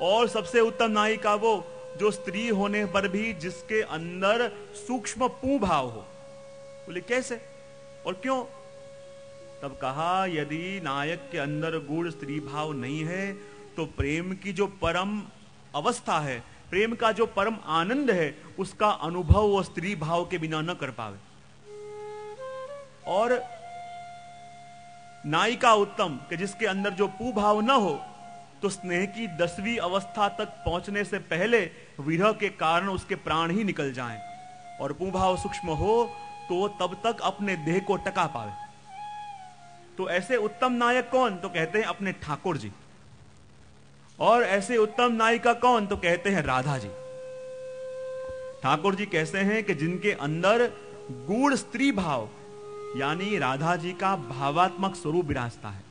और सबसे उत्तम नायिका वो जो स्त्री होने पर भी जिसके अंदर सूक्ष्म पू भाव हो। बोले कैसे और क्यों? तब कहा यदि नायक के अंदर गूढ़ स्त्री भाव नहीं है तो प्रेम की जो परम अवस्था है, प्रेम का जो परम आनंद है, उसका अनुभव वो स्त्री भाव के बिना न कर पावे। और नायिका उत्तम कि जिसके अंदर जो पू भाव न हो तो स्नेह की 10वीं अवस्था तक पहुंचने से पहले विरह के कारण उसके प्राण ही निकल जाएं, और पू भाव सूक्ष्म हो तो तब तक अपने देह को टका पावे। तो ऐसे उत्तम नायक कौन? तो कहते हैं अपने ठाकुर जी। और ऐसे उत्तम नायिका कौन? तो कहते हैं राधा जी। ठाकुर जी कैसे हैं कि जिनके अंदर गूढ़ स्त्री भाव यानी राधा जी का भावात्मक स्वरूप विराजता है,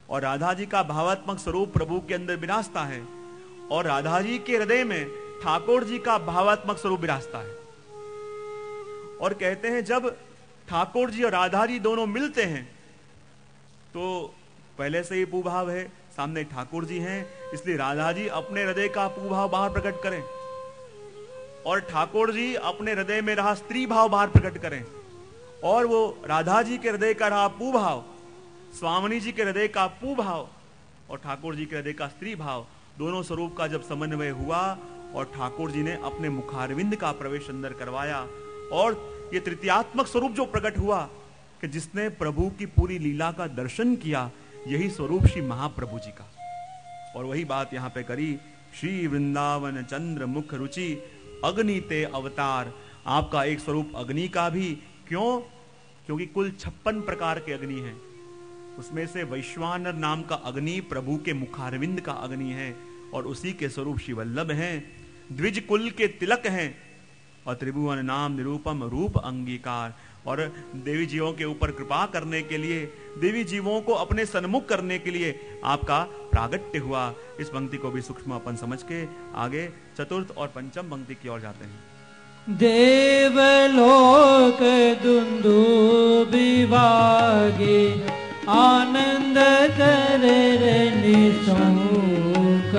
और राधा जी का भावात्मक स्वरूप प्रभु के अंदर विराजता है, और राधा जी के हृदय में ठाकुर जी का भावात्मक स्वरूप विराजता है। और कहते हैं जब ठाकुर जी और राधा जी दोनों मिलते हैं तो पहले से ही पूभाव है, सामने ठाकुर जी हैं, इसलिए राधा जी अपने हृदय का पूभाव बाहर प्रकट करें और ठाकुर जी अपने हृदय में रहा स्त्री भाव बाहर प्रकट करें, और वो राधा जी के हृदय का रहा पूभाव, स्वामिनी जी के हृदय का पूभाव और ठाकुर जी के हृदय का स्त्री भाव, दोनों स्वरूप का जब समन्वय हुआ और ठाकुर जी ने अपने मुखारविंद का प्रवेश अंदर करवाया, और ये तृतीयात्मक स्वरूप जो प्रकट हुआ कि जिसने प्रभु की पूरी लीला का दर्शन किया, यही स्वरूप श्री महाप्रभु जी का। और वही बात यहां पे करी, श्री वृंदावन चंद्र मुख रुचि अग्नि ते अवतार। आपका एक स्वरूप अग्नि का भी, क्यों? क्योंकि कुल 56 प्रकार के अग्नि हैं, उसमें से वैश्वानर नाम का अग्नि प्रभु के मुखारविंद का अग्नि है, और उसी के स्वरूप श्री वल्लभ हैं, द्विज कुल के तिलक हैं, और त्रिभुवन नाम निरूपम रूप अंगीकार। और देवी जीवों के ऊपर कृपा करने के लिए, देवी जीवों को अपने सन्मुख करने के लिए आपका प्रागट्य हुआ। इस पंक्ति को भी सूक्ष्म अपन समझ के आगे चतुर्थ और पंचम पंक्ति की ओर जाते हैं। देवलोक दुंदुभि वागे आनंद करे निशंक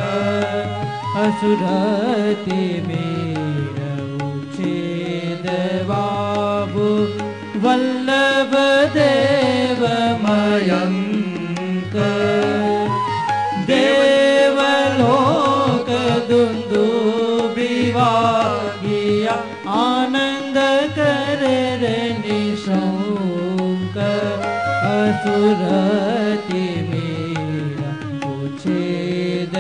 असुरति मेरा उच्छेद बाबू वल्लभ देव मयंक। देवलोक दुंदुभि वागिया आनंद करे निशंक असुरति मेरा उच्छेद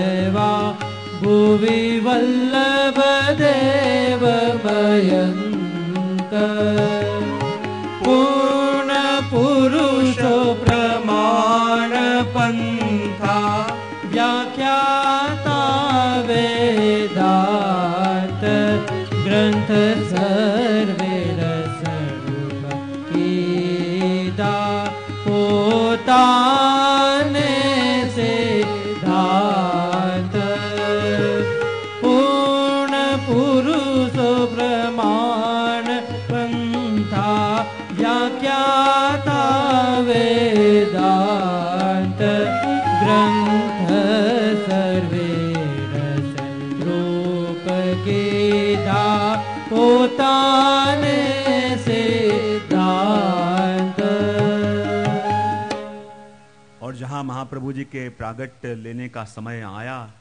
भुवि वल्लभ देव मयंक। पूर्ण पुरुष प्रमाण पंथा व्याख्याता वेदांत ग्रंथ सर्वे रसरूप कीदा पोताने से धात। पूर्ण पुरुष प्रमाण पंथा व्याख्याता वेदांत ग्रंथ सर्वे रस रूप कीदा पोताने से दांत। और जहां महाप्रभु जी के प्रागट्य लेने का समय आया,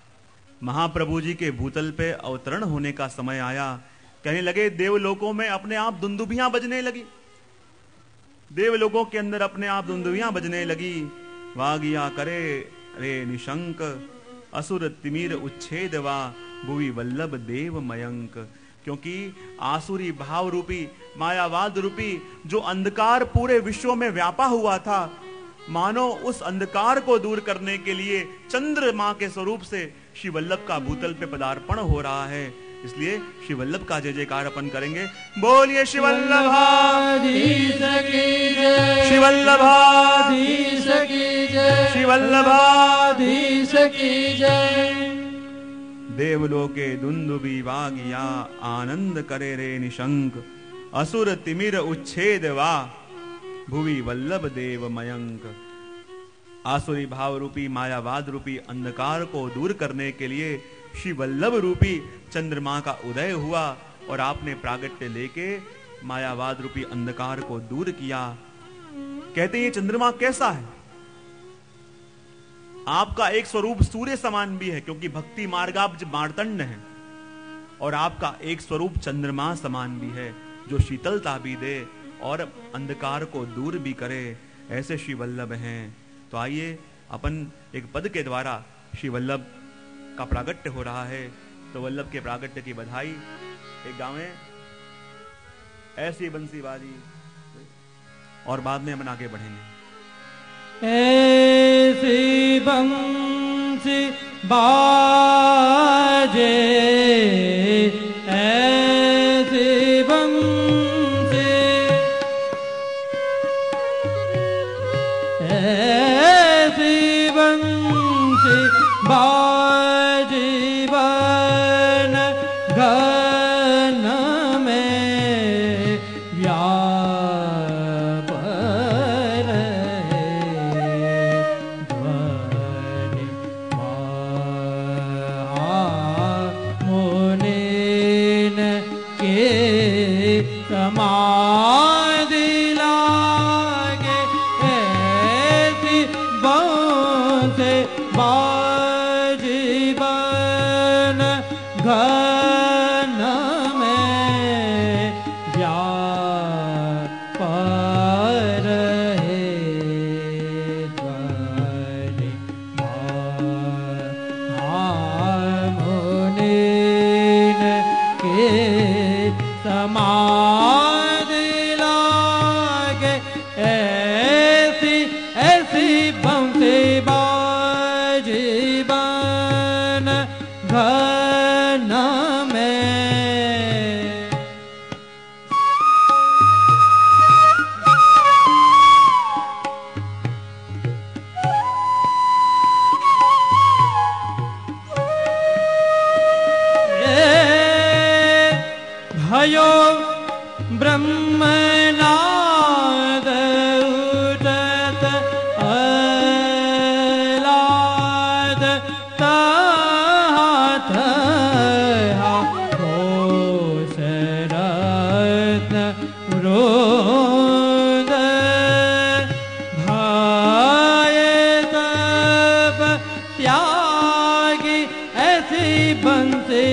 महाप्रभु जी के भूतल पे अवतरण होने का समय आया, कहने लगे देवलोकों में अपने आप दुंदुभियां बजने लगी, देवलोकों के अंदर अपने आप दुंदुभियां बजने लगी। वागिया करे रे निशंक असुर तिमिर उच्छेद वा भुवि वल्लभ देव मयंक। क्योंकि आसुरी भाव रूपी मायावाद रूपी जो अंधकार पूरे विश्व में व्यापा हुआ था, मानो उस अंधकार को दूर करने के लिए चंद्रमा के स्वरूप से श्री वल्लभ का भूतल पे पदार्पण हो रहा है। इसलिए श्री वल्लभ का जय जयकार अपन करेंगे। बोलिए श्री वल्लभाधीश की जय, श्री वल्लभाधीश की जय, श्री वल्लभाधीश की जय। देवलोके दुंदुभि वागिया आनंद करे रे निशंक असुर तिमिर उच्छेद वा भुवि वल्लभ देव मयंक। आसुरी भाव रूपी मायावाद रूपी अंधकार को दूर करने के लिए श्री वल्लभ रूपी चंद्रमा का उदय हुआ और आपने प्रागट्य लेके मायावाद रूपी अंधकार को दूर किया। कहते हैं ये चंद्रमा कैसा है? आपका एक स्वरूप सूर्य समान भी है, क्योंकि भक्ति मार्गाब्ज मार्तंड है, और आपका एक स्वरूप चंद्रमा समान भी है, जो शीतलता भी दे और अंधकार को दूर भी करे। ऐसे श्री वल्लभ हैं। तो आइए अपन एक पद के द्वारा श्री वल्लभ का प्रागट्य हो रहा है, तो वल्लभ के प्रागट्य की बधाई एक गावें, ऐसी बंसी बाजी, और बाद में अपन आगे बढ़ेंगे। ऐसी बंसी बाजे, ऐसी बंसी, ऐसी बंसी बाजी बन घन में व्याप समाधि लागे, ऐसी बांसे बाजी बन घन में व्याप रहे ध्वनि मुनीन के समाधि लागे, ऐसी ऐसी बंसी बाजी बन घन में। भयो ब्रह्मनाद उठत अलाद तात घोष रत्न वृंद भय तप त्यागी, ऐसी बंसी